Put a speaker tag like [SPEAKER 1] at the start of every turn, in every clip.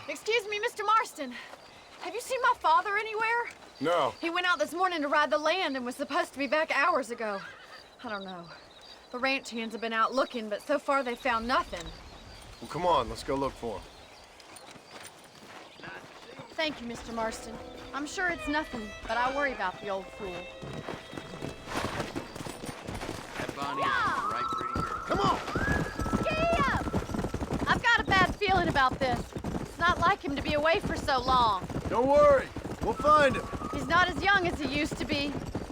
[SPEAKER 1] Excuse me, Mr. Marston. Have you seen my father anywhere?
[SPEAKER 2] No.
[SPEAKER 1] He went out this morning to ride the land and was supposed to be back hours ago. I don't know. The ranch hands have been out looking, but so far they found nothing.
[SPEAKER 2] Well, come on, let's go look for him.
[SPEAKER 1] Thank you, Mr. Marston. I'm sure it's nothing, but I worry about the old fool.
[SPEAKER 3] That Bonnie
[SPEAKER 1] Yeah.
[SPEAKER 3] is right pretty girl.
[SPEAKER 2] Come on!
[SPEAKER 1] Giddy up! I've got a bad feeling about this. It's not like him to be away for so long.
[SPEAKER 2] Don't worry, we'll find him.
[SPEAKER 1] He's not as young as he used to be.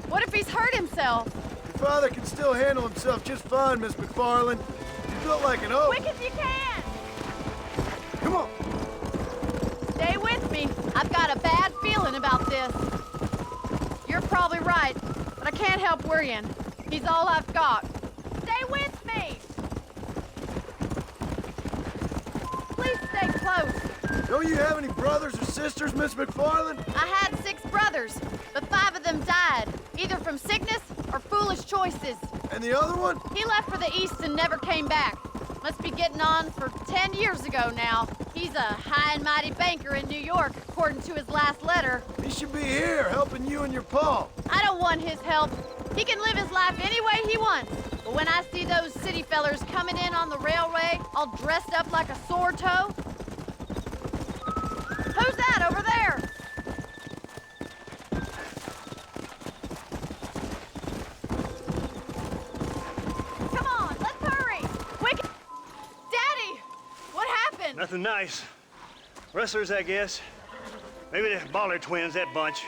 [SPEAKER 1] What if he's hurt himself?
[SPEAKER 2] Your father can still handle himself just fine, Miss McFarland. You built like an oak.
[SPEAKER 1] Quick as you can!
[SPEAKER 2] Come on!
[SPEAKER 1] Stay with me. I've got a bad feeling about this. You're probably right, but I can't help worrying. He's all I've got. Stay with me! Please stay close.
[SPEAKER 2] Don't you have any brothers or sisters, Miss McFarland?
[SPEAKER 1] I had 6 brothers, but 5 of them died, either from sickness or foolish choices.
[SPEAKER 2] And the other one?
[SPEAKER 1] He left for the east and never came back. Must be getting on for 10 years ago now. He's a high and mighty banker in New York, according to his last letter.
[SPEAKER 2] He should be here, helping you and your pa.
[SPEAKER 1] I don't want his help. He can live his life any way he wants. But when I see those city fellers coming in on the railway, all dressed up like a sore toe... Who's that over there? Come on, let's hurry! Quick! Daddy! What happened?
[SPEAKER 4] Nothing nice. Rustlers, I guess. Maybe the Baller twins, that bunch.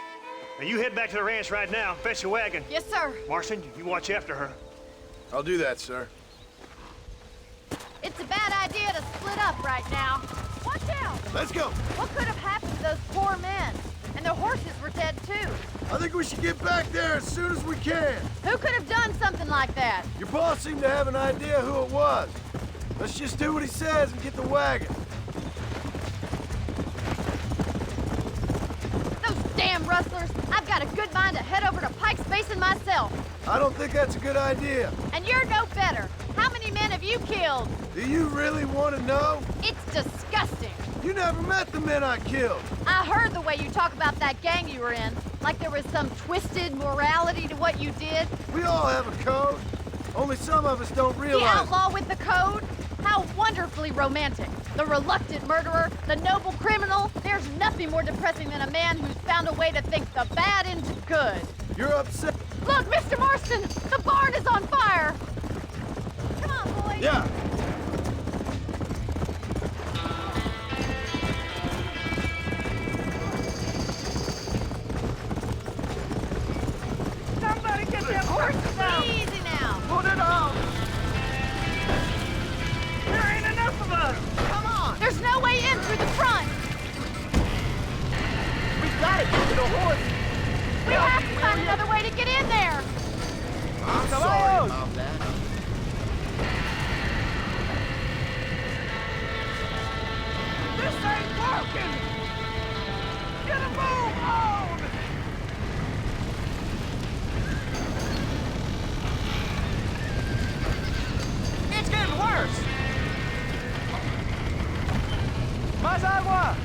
[SPEAKER 4] Now you head back to the ranch right now, fetch a wagon.
[SPEAKER 1] Yes, sir.
[SPEAKER 4] Marston, you watch after her.
[SPEAKER 2] I'll do that, sir.
[SPEAKER 1] It's a bad idea to split up right now. Watch out!
[SPEAKER 2] Let's go.
[SPEAKER 1] What could have happened to those poor men? And their horses were dead, too.
[SPEAKER 2] I think we should get back there as soon as we can.
[SPEAKER 1] Who could have done something like that?
[SPEAKER 2] Your boss seemed to have an idea who it was. Let's just do what he says and get the wagon.
[SPEAKER 1] Those damn rustlers! I've got a good mind to head over to Pike's Basin myself.
[SPEAKER 2] I don't think that's a good idea.
[SPEAKER 1] And you're no better. How many men have you killed?
[SPEAKER 2] Do you really want to know?
[SPEAKER 1] It's disgusting.
[SPEAKER 2] You never met the men I killed.
[SPEAKER 1] I heard the way you talk about that gang you were in, like there was some twisted morality to what you did.
[SPEAKER 2] We all have a code. Only some of us don't
[SPEAKER 1] The
[SPEAKER 2] realize.
[SPEAKER 1] outlaw with the code? How wonderfully romantic. The reluctant murderer, the noble criminal. There's nothing more depressing than a man who's found a way to think the bad into good.
[SPEAKER 2] You're upset.
[SPEAKER 1] Look, Mr. Marston, the barn is on fire. Come on, boys.
[SPEAKER 2] Yeah.
[SPEAKER 4] Somebody get them horses out!
[SPEAKER 1] Easy now.
[SPEAKER 4] Put it on! There ain't enough of us!
[SPEAKER 1] Come on. There's no way in through the front.
[SPEAKER 4] We gotta get to the horses!
[SPEAKER 1] We'll have to find another way to get in there.
[SPEAKER 3] I'm sorry about that.
[SPEAKER 4] This ain't working! Get a move on! It's getting worse! Mas agua!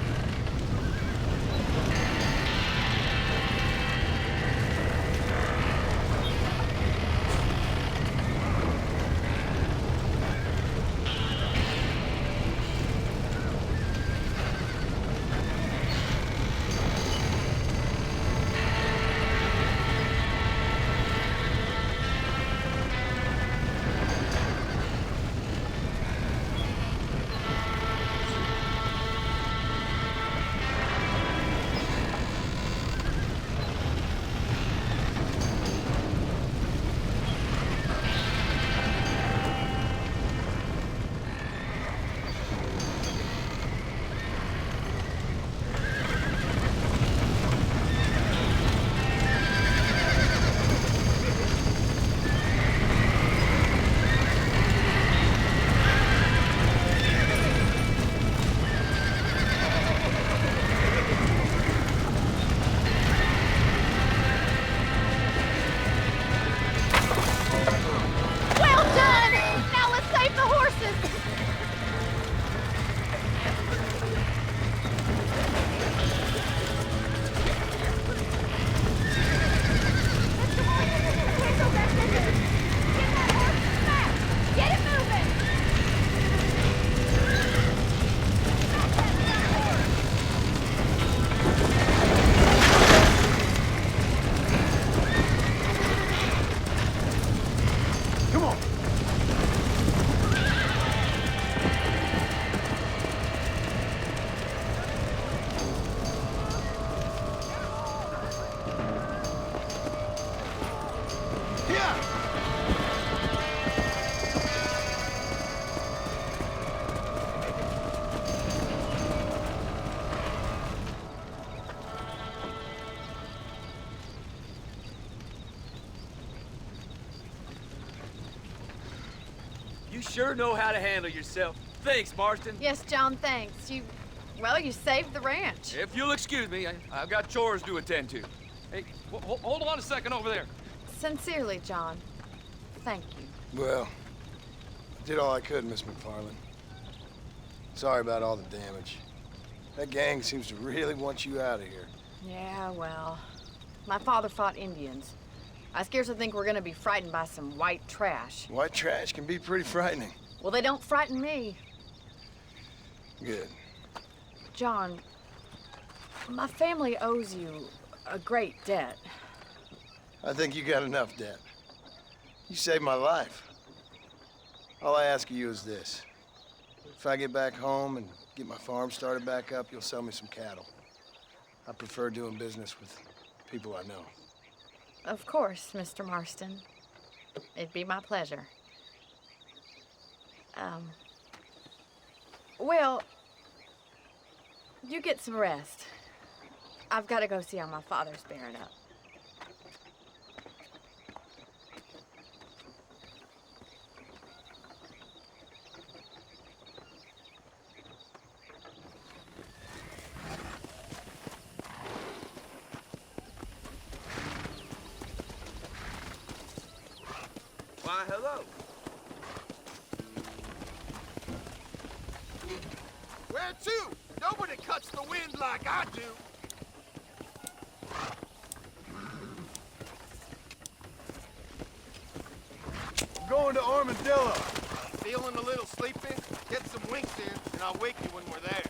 [SPEAKER 5] You sure know how to handle yourself. Thanks, Marston.
[SPEAKER 1] Yes, John, thanks. Well, you saved the ranch.
[SPEAKER 5] If you'll excuse me, I've got chores to attend to. Hey, hold on a second over there.
[SPEAKER 1] Sincerely, John. Thank you.
[SPEAKER 2] Well, I did all I could, Miss McFarland. Sorry about all the damage. That gang seems to really want you out of here.
[SPEAKER 1] Yeah, well, my father fought Indians. I scarcely think we're gonna be frightened by some white trash.
[SPEAKER 2] White trash can be pretty frightening.
[SPEAKER 1] Well, they don't frighten me.
[SPEAKER 2] Good.
[SPEAKER 1] John, my family owes you a great debt.
[SPEAKER 2] I think you got enough debt. You saved my life. All I ask of you is this. If I get back home and get my farm started back up, you'll sell me some cattle. I prefer doing business with people I know.
[SPEAKER 1] Of course, Mr. Marston. It'd be my pleasure. Well, you get some rest. I've got to go see how my father's bearing up.
[SPEAKER 5] Why, hello.
[SPEAKER 6] Where to? Nobody cuts the wind like I do.
[SPEAKER 2] I'm going to Armadillo.
[SPEAKER 6] Feeling a little sleepy? Get some winks in, and I'll wake you when we're there.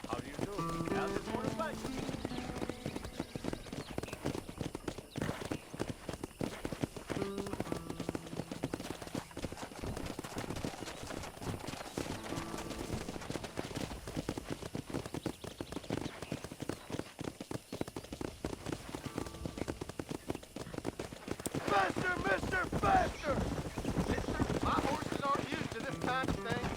[SPEAKER 6] How do you do? How's this morning like?
[SPEAKER 2] Faster, mister, faster!
[SPEAKER 6] Mister, my horses aren't used to this kind of thing.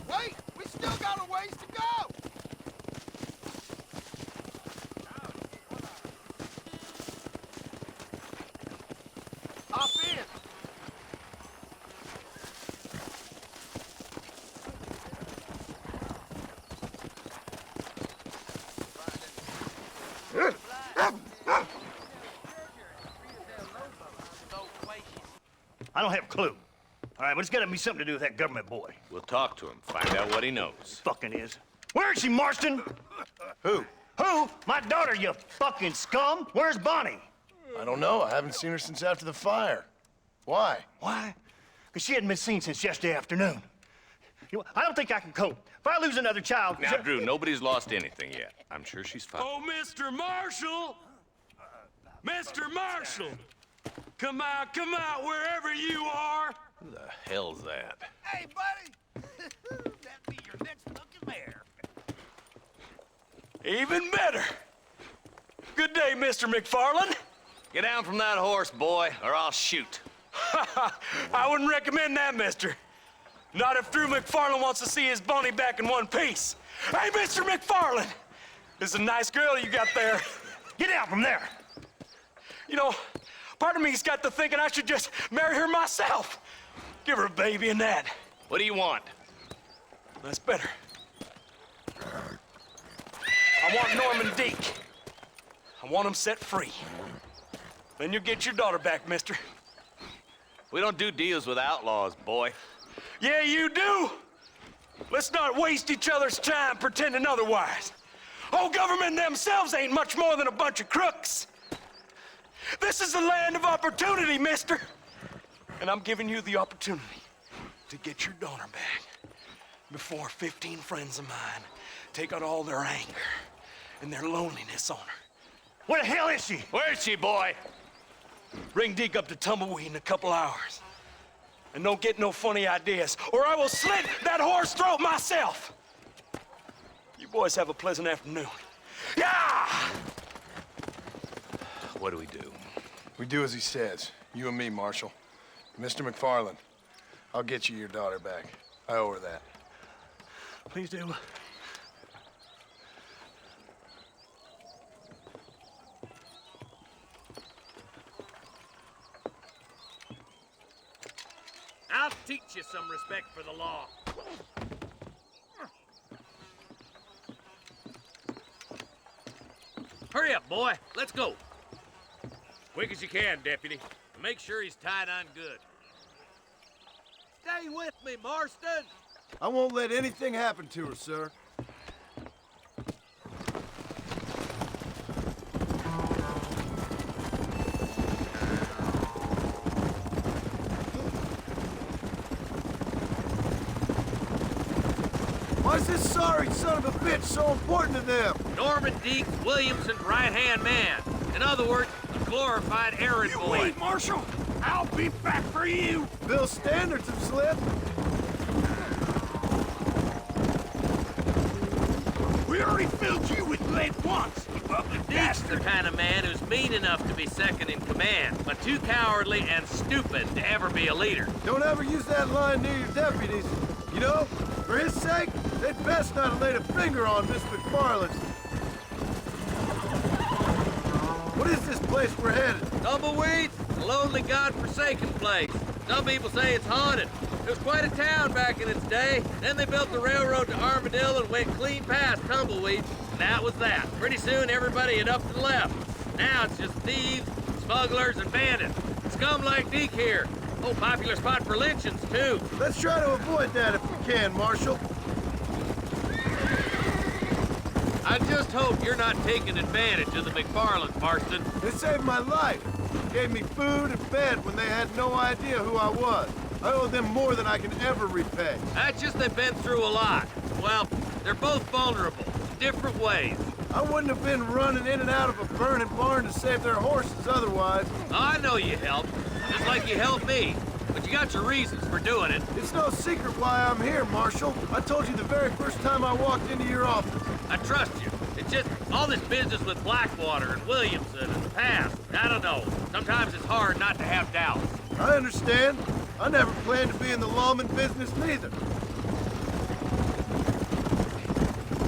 [SPEAKER 6] Wait! We still got a ways to go! Hop in!
[SPEAKER 4] I don't have a clue. All right, but it's gotta be something to do with that government boy.
[SPEAKER 7] We'll talk to him, find out what he knows.
[SPEAKER 4] Fucking is. Where is she, Marston?
[SPEAKER 2] Who?
[SPEAKER 4] Who? My daughter, you fucking scum! Where's Bonnie?
[SPEAKER 2] I don't know. I haven't seen her since after the fire. Why?
[SPEAKER 4] Why? Because she hadn't been seen since yesterday afternoon. You know, I don't think I can cope. If I lose another child...
[SPEAKER 7] Now, Drew, nobody's lost anything yet. I'm sure she's fine.
[SPEAKER 5] Oh, Mr. Marshall! Mr. Marshall! Come out, wherever you are!
[SPEAKER 7] Who the hell's that?
[SPEAKER 6] Hey, buddy! That'd be your next lucky mare.
[SPEAKER 5] Even better! Good day, Mr. McFarland.
[SPEAKER 7] Get down from that horse, boy, or I'll shoot.
[SPEAKER 5] I wouldn't recommend that, mister. Not if Drew McFarland wants to see his Bonnie back in one piece. Hey, Mr. McFarland! This is a nice girl you got there.
[SPEAKER 4] Get out from there!
[SPEAKER 5] You know, part of me's got to thinking I should just marry her myself. Give her a baby and that.
[SPEAKER 7] What do you want?
[SPEAKER 5] That's better. I want Norman Deke. I want him set free. Then you'll get your daughter back, mister.
[SPEAKER 7] We don't do deals with outlaws, boy.
[SPEAKER 5] Yeah, you do. Let's not waste each other's time pretending otherwise. Old government themselves ain't much more than a bunch of crooks. This is the land of opportunity, mister. And I'm giving you the opportunity to get your daughter back before 15 friends of mine take out all their anger and their loneliness on her.
[SPEAKER 4] Where the hell is she?
[SPEAKER 7] Where is she, boy?
[SPEAKER 5] Bring Deke up to Tumbleweed in a couple hours. And don't get no funny ideas, or I will slit that horse throat myself. You boys have a pleasant afternoon. Yeah!
[SPEAKER 7] What do we do?
[SPEAKER 2] We do as he says. You and me, Marshal. Mr. McFarland, I'll get you your daughter back. I owe her that.
[SPEAKER 4] Please do.
[SPEAKER 7] I'll teach you some respect for the law. Hurry up, boy. Let's go. Quick as you can, Deputy. Make sure he's tied on good. Stay with me, Marston.
[SPEAKER 2] I won't let anything happen to her, sir. Why is this sorry son of a bitch so important to them?
[SPEAKER 7] Norman Deeks, Williamson's right-hand man. In other words, a glorified errand boy.
[SPEAKER 5] Marshal. I'll be back for you.
[SPEAKER 2] Bill's standards have slipped.
[SPEAKER 5] We already filled you with lead once, you ugly
[SPEAKER 7] Deeks the kind of man who's mean enough to be second in command, but too cowardly and stupid to ever be a leader.
[SPEAKER 2] Don't ever use that line near your deputies. You know, for his sake, they'd best not have laid a finger on Miss McFarland. What is this place we're headed?
[SPEAKER 7] Tumbleweed, a lonely, god-forsaken place. Some people say it's haunted. It was quite a town back in its day. Then they built the railroad to Armadillo and went clean past Tumbleweed. And that was that. Pretty soon, everybody had up and left. Now it's just thieves, smugglers, and bandits. Scum like Deke here. Oh, popular spot for lynchings, too.
[SPEAKER 2] Let's try to avoid that if we can, Marshal.
[SPEAKER 7] I just hope you're not taking advantage of the McFarlands, Marston.
[SPEAKER 2] They saved my life. Gave me food and bed when they had no idea who I was. I owe them more than I can ever repay.
[SPEAKER 7] That's just they've been through a lot. Well, they're both vulnerable, in different ways.
[SPEAKER 2] I wouldn't have been running in and out of a burning barn to save their horses otherwise.
[SPEAKER 7] I know you helped, just like you helped me. But you got your reasons for doing it.
[SPEAKER 2] It's no secret why I'm here, Marshal. I told you the very first time I walked into your office.
[SPEAKER 7] I trust you. It's just all this business with Blackwater and Williamson and the past. I don't know. Sometimes it's hard not to have doubts.
[SPEAKER 2] I understand. I never planned to be in the lawman business neither.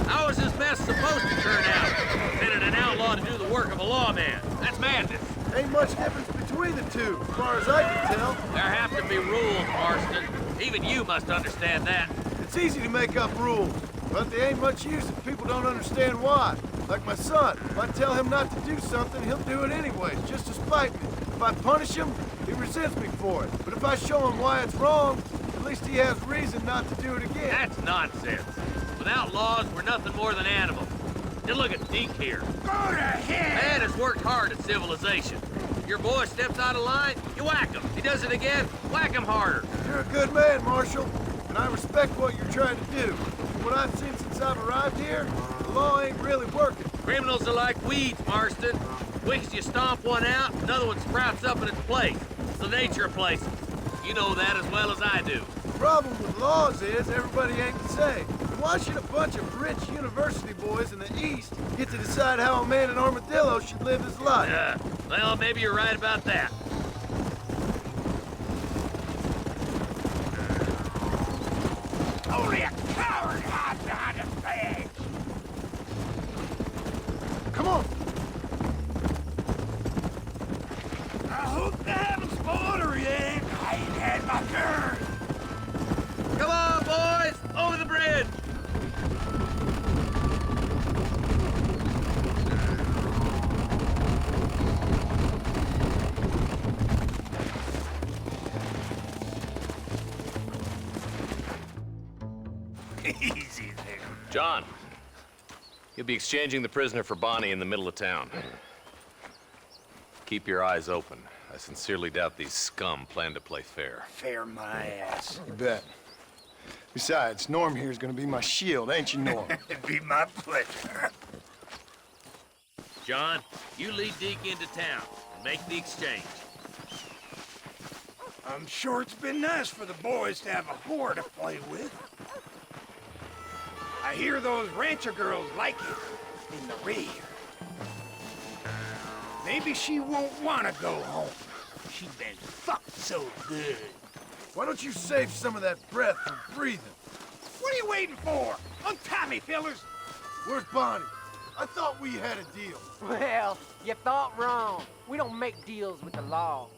[SPEAKER 7] How is this mess supposed to turn out? Sending an outlaw to do the work of a lawman. That's madness.
[SPEAKER 2] Ain't much difference between the two, as far as I can tell.
[SPEAKER 7] There have to be rules, Marston. Even you must understand that.
[SPEAKER 2] It's easy to make up rules, but they ain't much use if people don't understand why. Like my son, if I tell him not to do something, he'll do it anyways, just to spite me. If I punish him, he resents me for it. But if I show him why it's wrong, at least he has reason not to do it again.
[SPEAKER 7] That's nonsense. Without laws, we're nothing more than animals. Just look at Deke here.
[SPEAKER 5] Go to hell!
[SPEAKER 7] Man has worked hard at civilization. Your boy steps out of line, you whack him. He does it again, whack him harder.
[SPEAKER 2] You're a good man, Marshal, and I respect what you're trying to do. From what I've seen since I've arrived here, the law ain't really working.
[SPEAKER 7] Criminals are like weeds, Marston. Quick as you stomp one out, another one sprouts up in its place. It's the nature of places. You know that as well as I do.
[SPEAKER 2] The problem with laws is everybody ain't the same. Why should a bunch of rich university boys in the East get to decide how a man in Armadillo should live his life?
[SPEAKER 7] Well, maybe you're right about that.
[SPEAKER 5] Only a coward hides behind a bag.
[SPEAKER 2] Come on.
[SPEAKER 5] I hope they haven't spoiled her yet. I ain't had my turn.
[SPEAKER 7] Come on, boys! Over the bridge!
[SPEAKER 8] Easy there.
[SPEAKER 9] John, you'll be exchanging the prisoner for Bonnie in the middle of town. Keep your eyes open. I sincerely doubt these scum plan to play fair.
[SPEAKER 8] Fair my ass.
[SPEAKER 2] You bet. Besides, Norm here's gonna be my shield, ain't you, Norm?
[SPEAKER 8] It'd be my pleasure.
[SPEAKER 7] John, you lead Deke into town and make the exchange.
[SPEAKER 8] I'm sure it's been nice for the boys to have a whore to play with. I hear those rancher girls like it in the rear. Maybe she won't want to go home. She's been fucked so good.
[SPEAKER 2] Why don't you save some of that breath for breathing?
[SPEAKER 8] What are you waiting for? Untie me, fellers.
[SPEAKER 2] Where's Bonnie? I thought we had a deal.
[SPEAKER 10] Well, you thought wrong. We don't make deals with the law.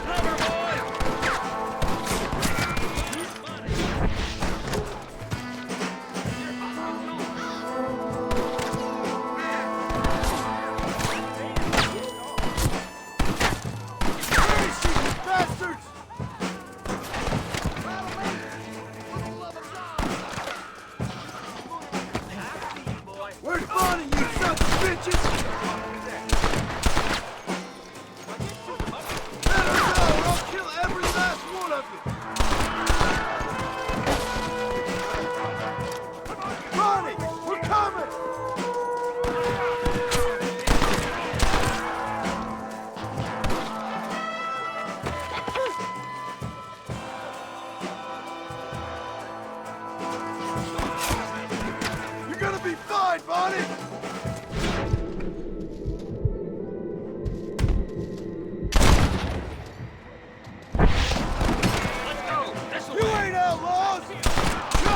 [SPEAKER 7] Cover, boys!
[SPEAKER 2] Where's Bonnie, you sons of bitches? Let her go, or I'll kill every last one of you. Bonnie, we're coming! You're gonna be fine, Bonnie! You ain't outlaws! Go!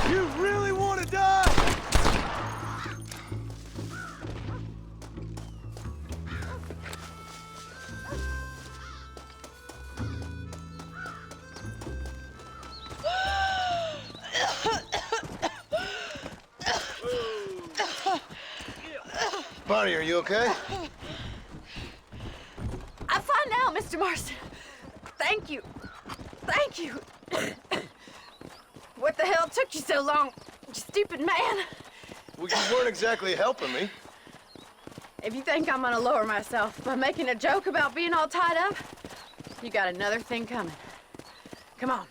[SPEAKER 2] You really want to die? Bonnie, are you okay?
[SPEAKER 1] I'm fine now, Mr. Marston. Thank you. Thank you. What the hell took you so long, you stupid man?
[SPEAKER 2] Well, you weren't exactly helping me.
[SPEAKER 1] If you think I'm gonna lower myself by making a joke about being all tied up, you got another thing coming. Come on.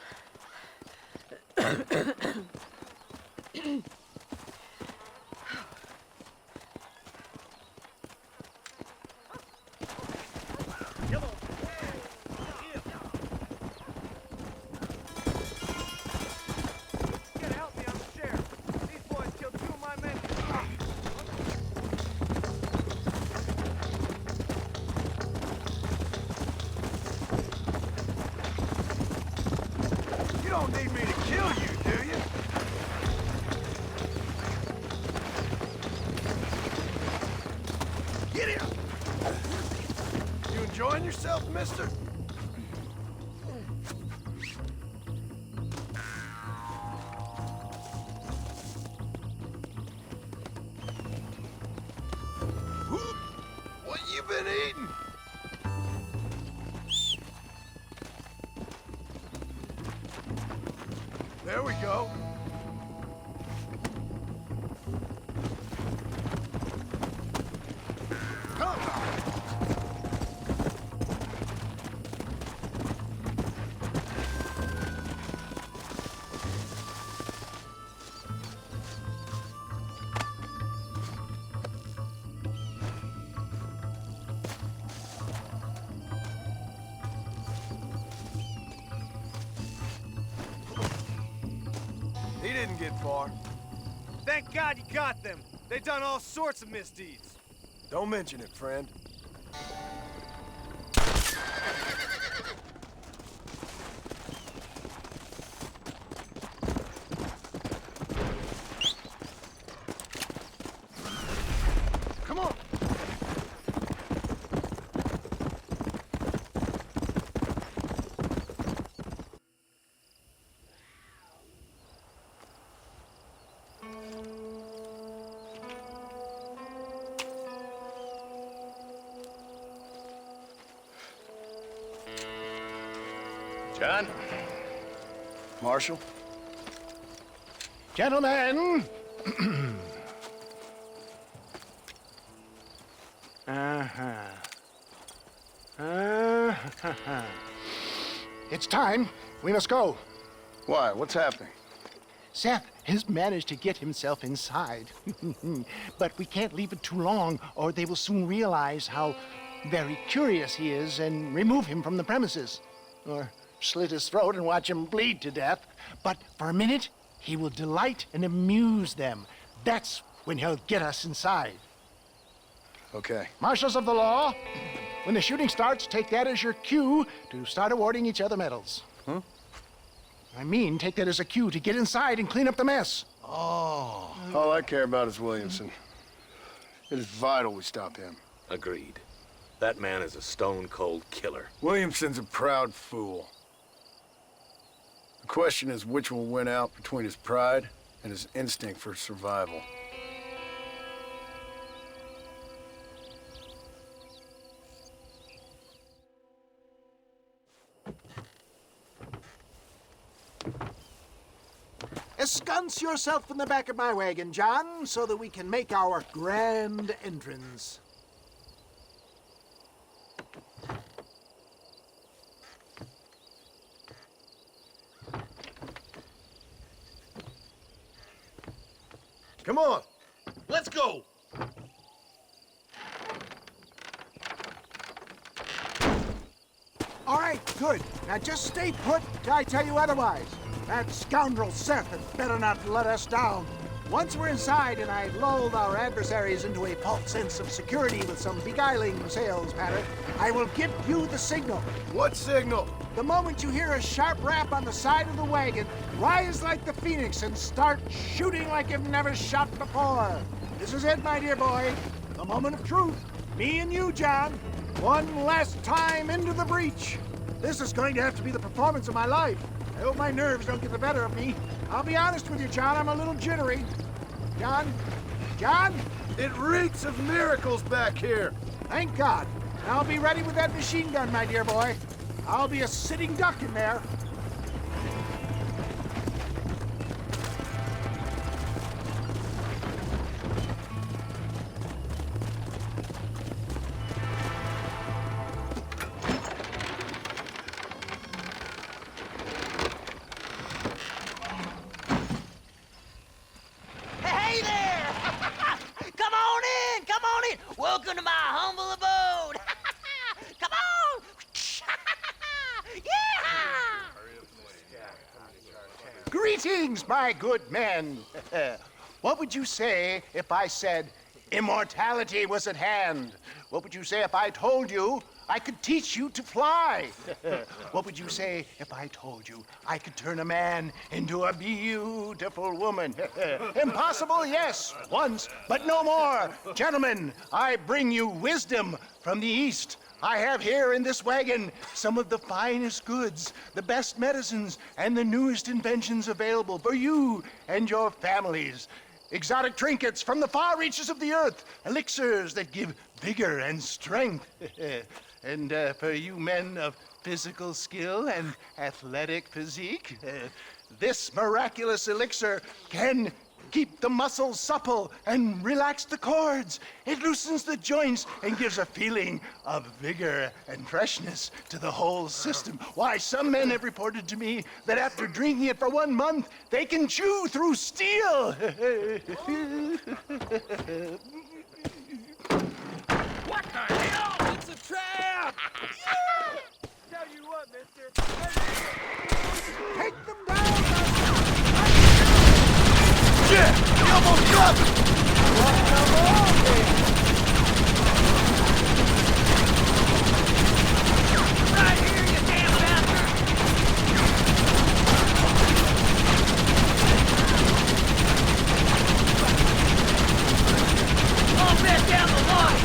[SPEAKER 2] You don't need me to kill you, do you? Get here! You enjoying yourself, mister? What you been eating? There we go. Come on. get far.
[SPEAKER 6] Thank God you got them. They've done all sorts of misdeeds.
[SPEAKER 2] Don't mention it, friend. Come on.
[SPEAKER 9] John?
[SPEAKER 2] Marshal?
[SPEAKER 8] Gentlemen! It's time. We must go.
[SPEAKER 2] Why? What's happening?
[SPEAKER 8] Seth has managed to get himself inside. But we can't leave it too long, or they will soon realize how very curious he is and remove him from the premises. Or slit his throat and watch him bleed to death. But for a minute, he will delight and amuse them. That's when he'll get us inside.
[SPEAKER 2] Okay.
[SPEAKER 8] Marshals of the law, when the shooting starts, take that as your cue to start awarding each other medals.
[SPEAKER 2] Huh?
[SPEAKER 8] I mean, take that as a cue to get inside and clean up the mess.
[SPEAKER 2] Oh. All I care about is Williamson. It is vital we stop him.
[SPEAKER 9] Agreed. That man is a stone-cold killer.
[SPEAKER 2] Williamson's a proud fool. The question is which will win out between his pride and his instinct for survival.
[SPEAKER 8] Ensconce yourself in the back of my wagon, John, so that we can make our grand entrance.
[SPEAKER 2] Come on.
[SPEAKER 6] Let's go!
[SPEAKER 8] All right, good. Now just stay put till I tell you otherwise. That scoundrel Seth had better not let us down. Once we're inside and I've lulled our adversaries into a false sense of security with some beguiling sales patter, I will give you the signal.
[SPEAKER 2] What signal?
[SPEAKER 8] The moment you hear a sharp rap on the side of the wagon, rise like the phoenix and start shooting like you've never shot before. This is it, my dear boy. The moment of truth. Me and you, John. One last time into the breach. This is going to have to be the performance of my life. I hope my nerves don't get the better of me. I'll be honest with you, John, I'm a little jittery. John? John?
[SPEAKER 2] It reeks of miracles back here.
[SPEAKER 8] Thank God. I'll be ready with that machine gun, my dear boy. I'll be a sitting duck in there.
[SPEAKER 11] Hey there! Come on in! Come on in! Welcome to my humble abode! Come on! Yeah!
[SPEAKER 8] Greetings, my good men. What would you say if I said immortality was at hand? What would you say if I told you I could teach you to fly? What would you say if I told you I could turn a man into a beautiful woman? Impossible, yes, once, but no more. Gentlemen, I bring you wisdom from the East. I have here in this wagon some of the finest goods, the best medicines, and the newest inventions available for you and your families. Exotic trinkets from the far reaches of the earth, elixirs that give vigor and strength. And for you men of physical skill and athletic physique, this miraculous elixir can keep the muscles supple and relax the cords. It loosens the joints and gives a feeling of vigor and freshness to the whole system. Why, some men have reported to me that after drinking it for 1 month, they can chew through steel.
[SPEAKER 5] What the hell? It's a trap!
[SPEAKER 6] Tell you what, mister.
[SPEAKER 8] Take them down!
[SPEAKER 11] Right here, you damn bastard! All back down the line!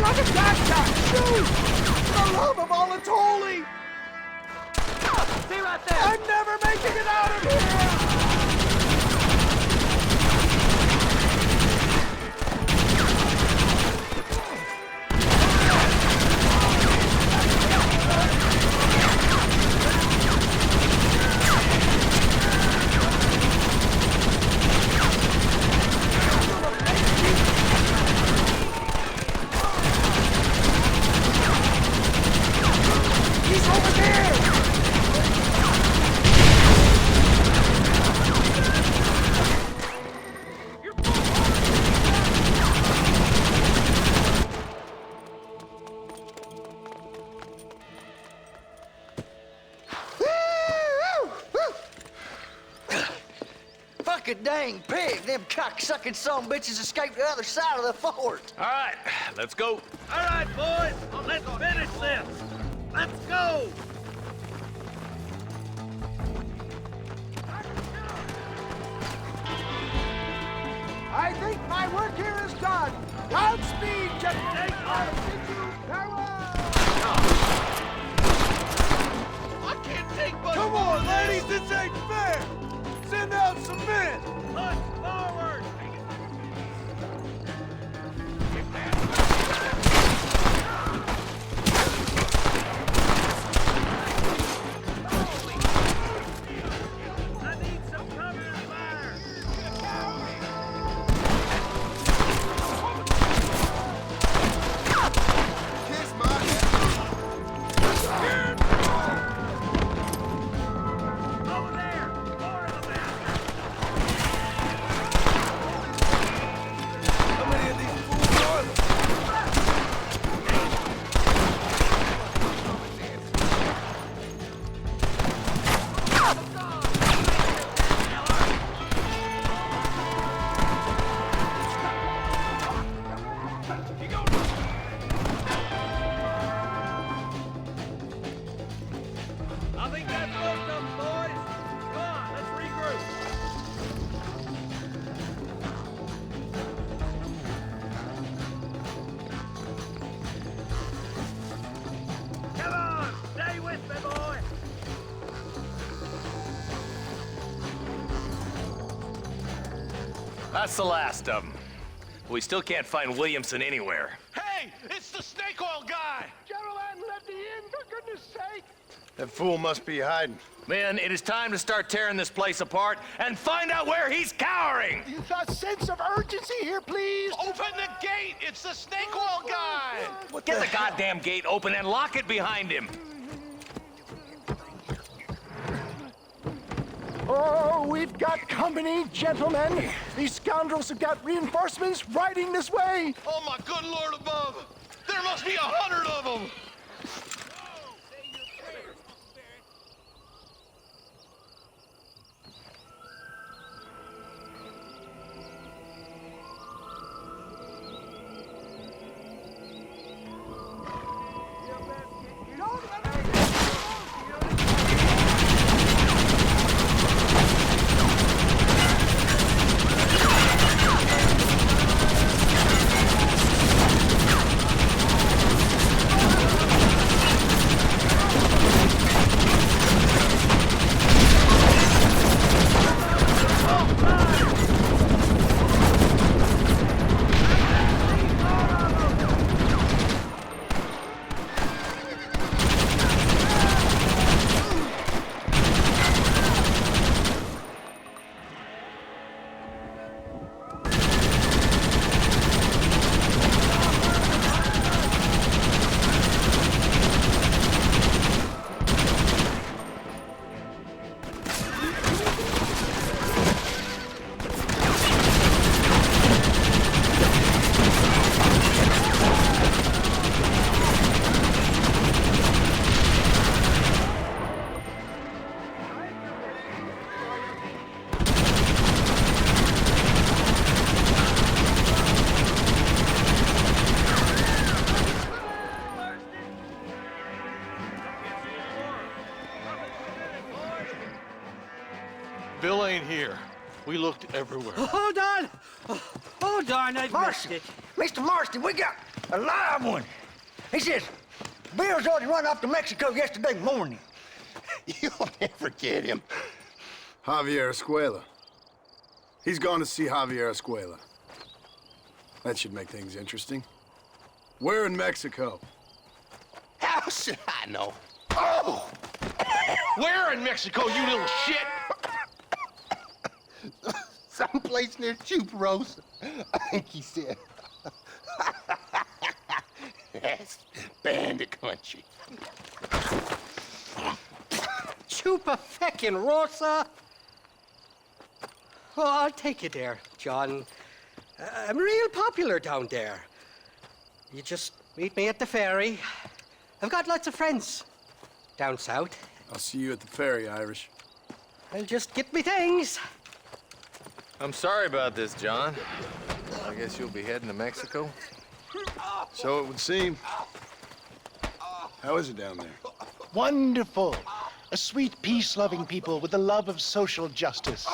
[SPEAKER 8] Like a cat! Shoot! For the love of all that's holy!
[SPEAKER 11] Stay right there!
[SPEAKER 8] I'm never making it out of here!
[SPEAKER 11] Fucking dang pig! Them cock-sucking son-bitches escaped the other side of the fort!
[SPEAKER 9] All right, let's go.
[SPEAKER 7] All right, boys, let's finish this. Let's go.
[SPEAKER 8] I think my work here is done. Godspeed, gentlemen. I'll bid you farewell.
[SPEAKER 6] I can't take much
[SPEAKER 2] Come
[SPEAKER 6] more
[SPEAKER 2] on,
[SPEAKER 6] of
[SPEAKER 2] ladies,
[SPEAKER 6] this.
[SPEAKER 2] this ain't fair! Send out some men!
[SPEAKER 7] Push forward. I need some cover and fire.
[SPEAKER 6] Kiss my ass.
[SPEAKER 7] Over there. More of the bastards.
[SPEAKER 2] How many of these fools are there?
[SPEAKER 7] I think that's most of them, boys. Come on, let's regroup. Come on, stay with me, boy.
[SPEAKER 9] That's the last of them. We still can't find Williamson anywhere.
[SPEAKER 6] Hey, it's the snake oil guy.
[SPEAKER 8] Gentlemen, let me in, for goodness sake.
[SPEAKER 2] That fool must be hiding.
[SPEAKER 9] Men, it is time to start tearing this place apart and find out where he's cowering!
[SPEAKER 8] A sense of urgency here, please.
[SPEAKER 6] Open the gate. It's the snake oil guy.
[SPEAKER 9] Get the goddamn gate open and lock it behind him!
[SPEAKER 8] Oh, we've got company, gentlemen. These scoundrels have got reinforcements riding this way.
[SPEAKER 6] Oh, my good Lord above. There must be 100 of them.
[SPEAKER 12] Bill ain't here. We looked everywhere.
[SPEAKER 10] Hold on! Hold on, I missed it.
[SPEAKER 13] Mr. Marston, we got a live one. He says, Bill's already run off to Mexico yesterday morning.
[SPEAKER 2] You'll never get him. Javier Escuela. He's gone to see Javier Escuela. That should make things interesting. Where in Mexico?
[SPEAKER 8] How should I know?
[SPEAKER 2] Oh!
[SPEAKER 12] Where in Mexico, you little shit?
[SPEAKER 8] Someplace near Chuparosa, I think he said. That's bandit country.
[SPEAKER 10] Chupa-feckin' Rosa? Oh, I'll take you there, John. I'm real popular down there. You just meet me at the ferry. I've got lots of friends down south.
[SPEAKER 2] I'll see you at the ferry, Irish.
[SPEAKER 10] I'll just get me things.
[SPEAKER 9] I'm sorry about this, John. I guess you'll be heading to Mexico?
[SPEAKER 2] So it would seem. How is it down there?
[SPEAKER 8] Wonderful. A sweet, peace-loving people with the love of social justice.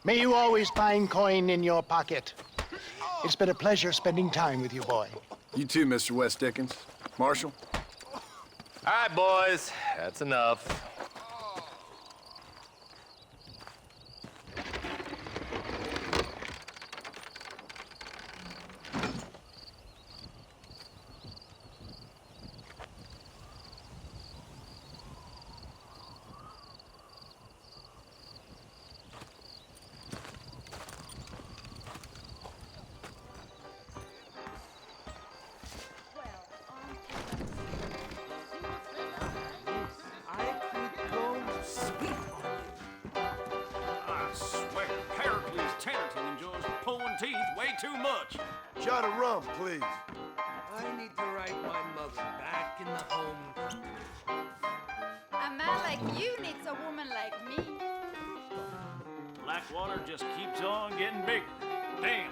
[SPEAKER 8] May you always find coin in your pocket. It's been a pleasure spending time with you, boy.
[SPEAKER 2] You too, Mr. West Dickens. Marshal?
[SPEAKER 9] All right, boys. That's enough.
[SPEAKER 5] Too much.
[SPEAKER 2] Shot of rum, please.
[SPEAKER 7] I need to write my mother back in the home country.
[SPEAKER 1] A man like you needs a woman like me.
[SPEAKER 4] Blackwater just keeps on getting bigger. Damn.